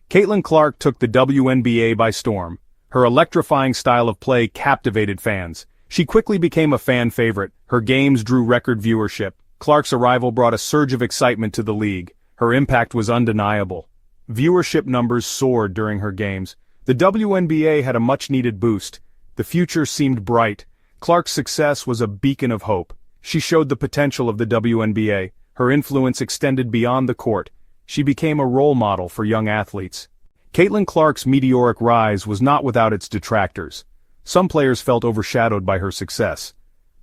Caitlin Clark took the WNBA by storm. Her electrifying style of play captivated fans. She quickly became a fan favorite. Her games drew record viewership. Clark's arrival brought a surge of excitement to the league. Her impact was undeniable. Viewership numbers soared during her games. The WNBA had a much-needed boost. The future seemed bright. Clark's success was a beacon of hope. She showed the potential of the WNBA. Her influence extended beyond the court. She became a role model for young athletes. Caitlin Clark's meteoric rise was not without its detractors. Some players felt overshadowed by her success.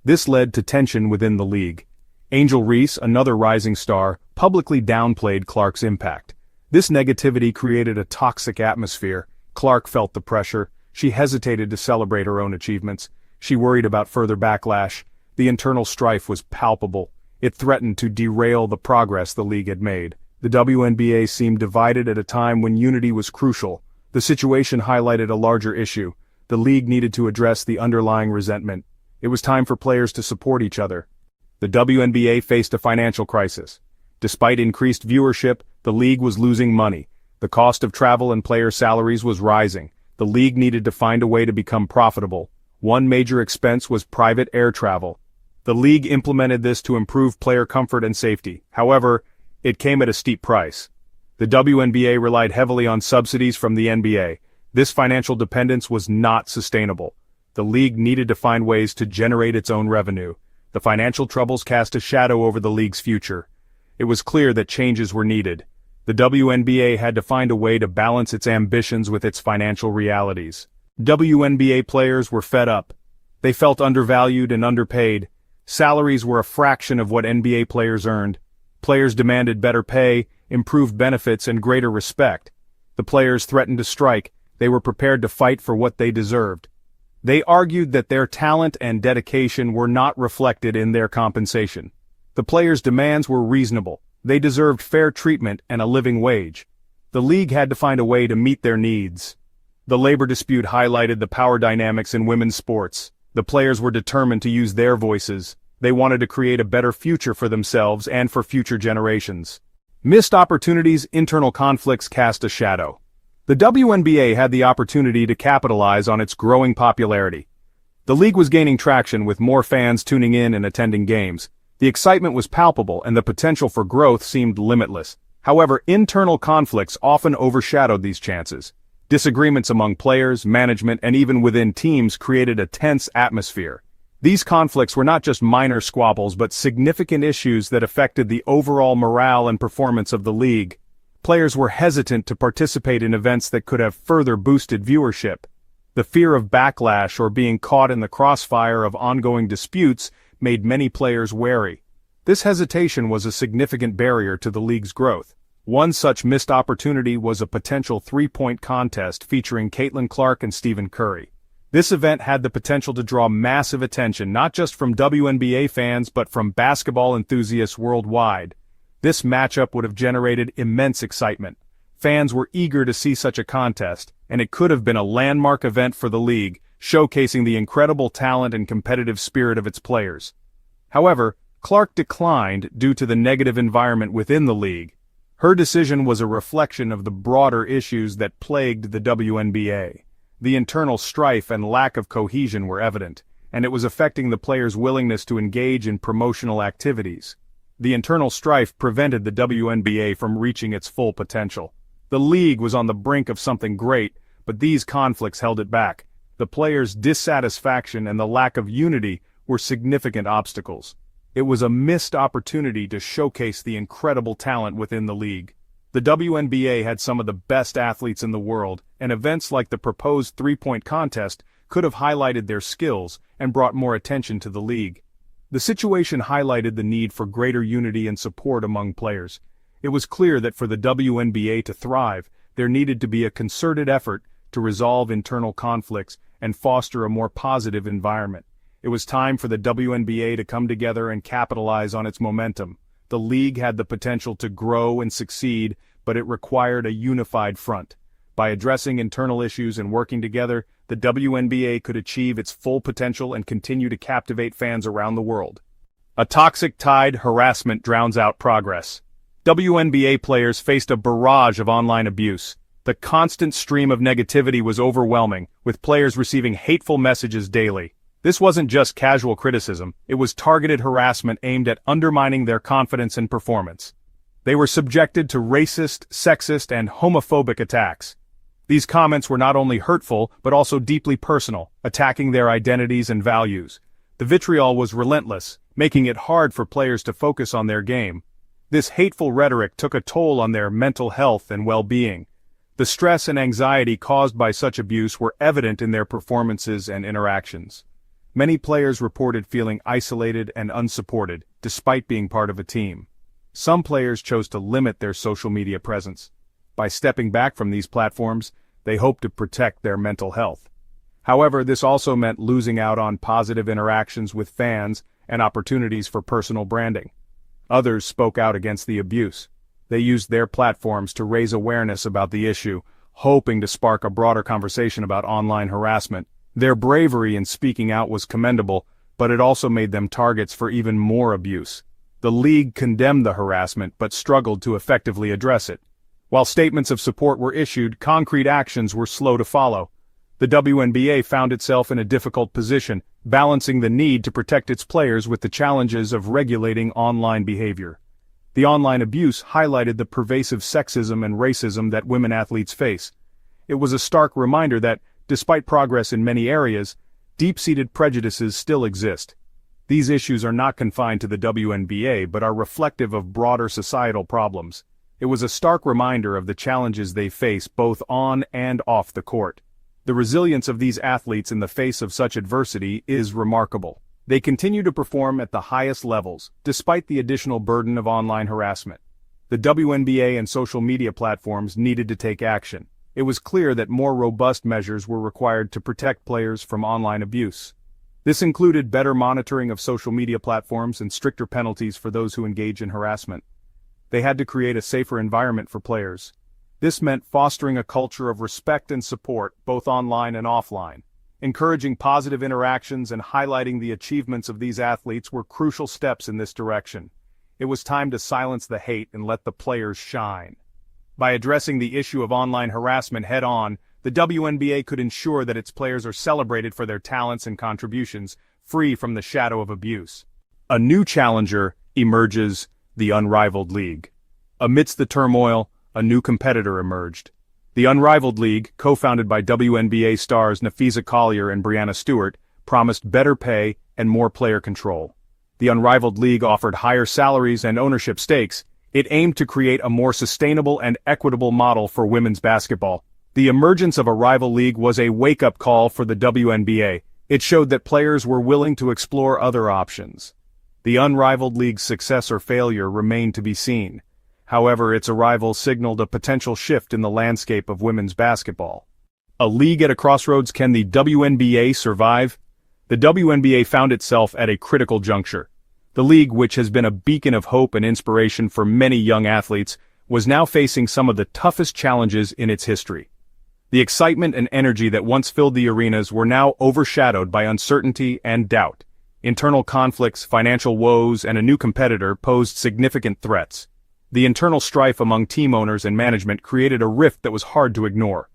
This led to tension within the league. Angel Reese, another rising star, publicly downplayed Clark's impact. This negativity created a toxic atmosphere. Clark felt the pressure. She hesitated to celebrate her own achievements. She worried about further backlash. The internal strife was palpable. It threatened to derail the progress the league had made. The WNBA seemed divided at a time when unity was crucial. The situation highlighted a larger issue. The league needed to address the underlying resentment. It was time for players to support each other. The WNBA faced a financial crisis. Despite increased viewership, the league was losing money. The cost of travel and player salaries was rising. The league needed to find a way to become profitable. One major expense was private air travel. The league implemented this to improve player comfort and safety. However, it came at a steep price. The WNBA relied heavily on subsidies from the NBA. This financial dependence was not sustainable. The league needed to find ways to generate its own revenue. The financial troubles cast a shadow over the league's future. It was clear that changes were needed. The WNBA had to find a way to balance its ambitions with its financial realities. WNBA players were fed up. They felt undervalued and underpaid. Salaries were a fraction of what NBA players earned. Players demanded better pay, improved benefits, and greater respect. The players threatened to strike. They were prepared to fight for what they deserved. They argued that their talent and dedication were not reflected in their compensation. The players' demands were reasonable. They deserved fair treatment and a living wage. The league had to find a way to meet their needs. The labor dispute highlighted the power dynamics in women's sports. The players were determined to use their voices. They wanted to create a better future for themselves and for future generations. Missed opportunities, internal conflicts cast a shadow. The WNBA had the opportunity to capitalize on its growing popularity. The league was gaining traction with more fans tuning in and attending games. The excitement was palpable and the potential for growth seemed limitless. However, internal conflicts often overshadowed these chances. Disagreements among players, management, and even within teams created a tense atmosphere. These conflicts were not just minor squabbles but significant issues that affected the overall morale and performance of the league. Players were hesitant to participate in events that could have further boosted viewership. The fear of backlash or being caught in the crossfire of ongoing disputes made many players wary. This hesitation was a significant barrier to the league's growth. One such missed opportunity was a potential three-point contest featuring Caitlin Clark and Stephen Curry. This event had the potential to draw massive attention not just from WNBA fans but from basketball enthusiasts worldwide. This matchup would have generated immense excitement. Fans were eager to see such a contest, and it could have been a landmark event for the league, showcasing the incredible talent and competitive spirit of its players. However, Clark declined due to the negative environment within the league. Her decision was a reflection of the broader issues that plagued the WNBA. The internal strife and lack of cohesion were evident, and it was affecting the players' willingness to engage in promotional activities. The internal strife prevented the WNBA from reaching its full potential. The league was on the brink of something great, but these conflicts held it back. The players' dissatisfaction and the lack of unity were significant obstacles. It was a missed opportunity to showcase the incredible talent within the league. The WNBA had some of the best athletes in the world, and events like the proposed three-point contest could have highlighted their skills and brought more attention to the league. The situation highlighted the need for greater unity and support among players. It was clear that for the WNBA to thrive, there needed to be a concerted effort to resolve internal conflicts and foster a more positive environment. It was time for the WNBA to come together and capitalize on its momentum. The league had the potential to grow and succeed, but it required a unified front. By addressing internal issues and working together, the WNBA could achieve its full potential and continue to captivate fans around the world. A toxic tide, harassment drowns out progress. WNBA players faced a barrage of online abuse. The constant stream of negativity was overwhelming, with players receiving hateful messages daily. This wasn't just casual criticism, it was targeted harassment aimed at undermining their confidence and performance. They were subjected to racist, sexist, and homophobic attacks. These comments were not only hurtful, but also deeply personal, attacking their identities and values. The vitriol was relentless, making it hard for players to focus on their game. This hateful rhetoric took a toll on their mental health and well-being. The stress and anxiety caused by such abuse were evident in their performances and interactions. Many players reported feeling isolated and unsupported, despite being part of a team. Some players chose to limit their social media presence. By stepping back from these platforms, they hoped to protect their mental health. However, this also meant losing out on positive interactions with fans and opportunities for personal branding. Others spoke out against the abuse. They used their platforms to raise awareness about the issue, hoping to spark a broader conversation about online harassment. Their bravery in speaking out was commendable, but it also made them targets for even more abuse. The league condemned the harassment but struggled to effectively address it. While statements of support were issued, concrete actions were slow to follow. The WNBA found itself in a difficult position, balancing the need to protect its players with the challenges of regulating online behavior. The online abuse highlighted the pervasive sexism and racism that women athletes face. It was a stark reminder that, despite progress in many areas, deep-seated prejudices still exist. These issues are not confined to the WNBA but are reflective of broader societal problems. It was a stark reminder of the challenges they face both on and off the court. The resilience of these athletes in the face of such adversity is remarkable. They continue to perform at the highest levels, despite the additional burden of online harassment. The WNBA and social media platforms needed to take action. It was clear that more robust measures were required to protect players from online abuse. This included better monitoring of social media platforms and stricter penalties for those who engage in harassment. They had to create a safer environment for players. This meant fostering a culture of respect and support, both online and offline. Encouraging positive interactions and highlighting the achievements of these athletes were crucial steps in this direction. It was time to silence the hate and let the players shine. By addressing the issue of online harassment head-on, the WNBA could ensure that its players are celebrated for their talents and contributions, free from the shadow of abuse. A new challenger emerges: the Unrivaled League. Amidst the turmoil, a new competitor emerged. The Unrivaled League, co-founded by WNBA stars Nafisa Collier and Breanna Stewart, promised better pay and more player control. The Unrivaled League offered higher salaries and ownership stakes. It aimed to create a more sustainable and equitable model for women's basketball. The emergence of a rival league was a wake-up call for the WNBA. It showed that players were willing to explore other options. The Unrivaled League's success or failure remained to be seen. However, its arrival signaled a potential shift in the landscape of women's basketball. A league at a crossroads: can the WNBA survive? The WNBA found itself at a critical juncture. The league, which has been a beacon of hope and inspiration for many young athletes, was now facing some of the toughest challenges in its history. The excitement and energy that once filled the arenas were now overshadowed by uncertainty and doubt. Internal conflicts, financial woes, and a new competitor posed significant threats. The internal strife among team owners and management created a rift that was hard to ignore.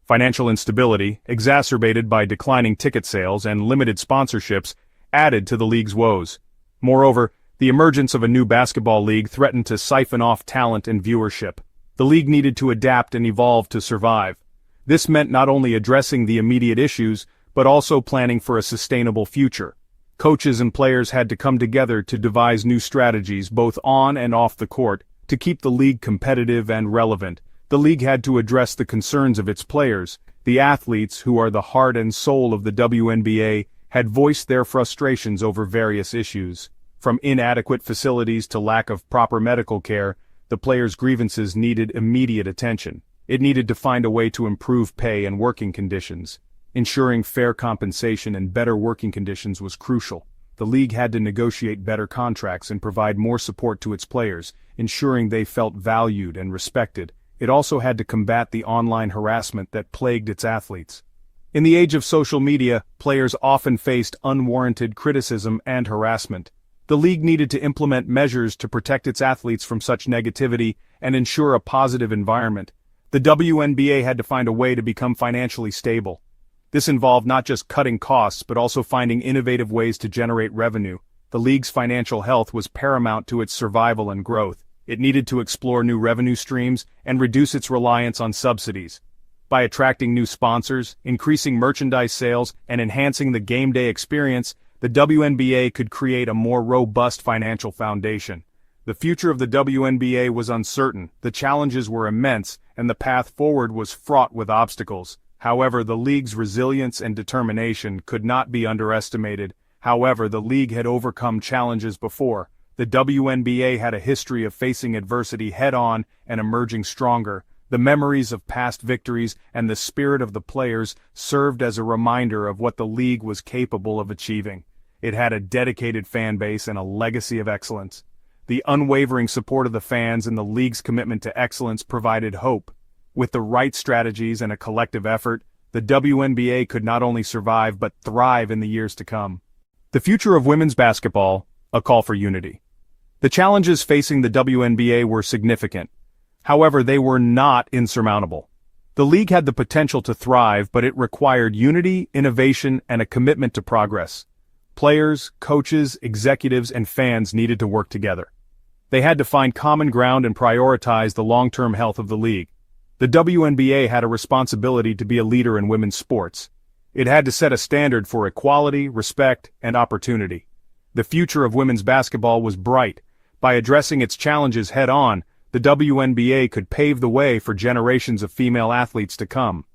Financial instability, exacerbated by declining ticket sales and limited sponsorships, added to the league's woes. Moreover, the emergence of a new basketball league threatened to siphon off talent and viewership. The league needed to adapt and evolve to survive. This meant not only addressing the immediate issues, but also planning for a sustainable future. Coaches and players had to come together to devise new strategies both on and off the court to keep the league competitive and relevant. The league had to address the concerns of its players. The athletes, who are the heart and soul of the WNBA, had voiced their frustrations over various issues. From inadequate facilities to lack of proper medical care, the players' grievances needed immediate attention. It needed to find a way to improve pay and working conditions. Ensuring fair compensation and better working conditions was crucial. The league had to negotiate better contracts and provide more support to its players, ensuring they felt valued and respected. It also had to combat the online harassment that plagued its athletes. In the age of social media, players often faced unwarranted criticism and harassment. The league needed to implement measures to protect its athletes from such negativity and ensure a positive environment. The WNBA had to find a way to become financially stable. This involved not just cutting costs but also finding innovative ways to generate revenue. The league's financial health was paramount to its survival and growth. It needed to explore new revenue streams and reduce its reliance on subsidies. By attracting new sponsors, increasing merchandise sales, and enhancing the game day experience, the WNBA could create a more robust financial foundation. The future of the WNBA was uncertain, the challenges were immense, and the path forward was fraught with obstacles. However, the league's resilience and determination could not be underestimated. However, the league had overcome challenges before. The WNBA had a history of facing adversity head-on and emerging stronger. The memories of past victories and the spirit of the players served as a reminder of what the league was capable of achieving. It had a dedicated fan base and a legacy of excellence. The unwavering support of the fans and the league's commitment to excellence provided hope. With the right strategies and a collective effort, the WNBA could not only survive but thrive in the years to come. The future of women's basketball, a call for unity. The challenges facing the WNBA were significant. However, they were not insurmountable. The league had the potential to thrive, but it required unity, innovation, and a commitment to progress. Players, coaches, executives, and fans needed to work together. They had to find common ground and prioritize the long-term health of the league. The WNBA had a responsibility to be a leader in women's sports. It had to set a standard for equality, respect, and opportunity. The future of women's basketball was bright. By addressing its challenges head-on, the WNBA could pave the way for generations of female athletes to come.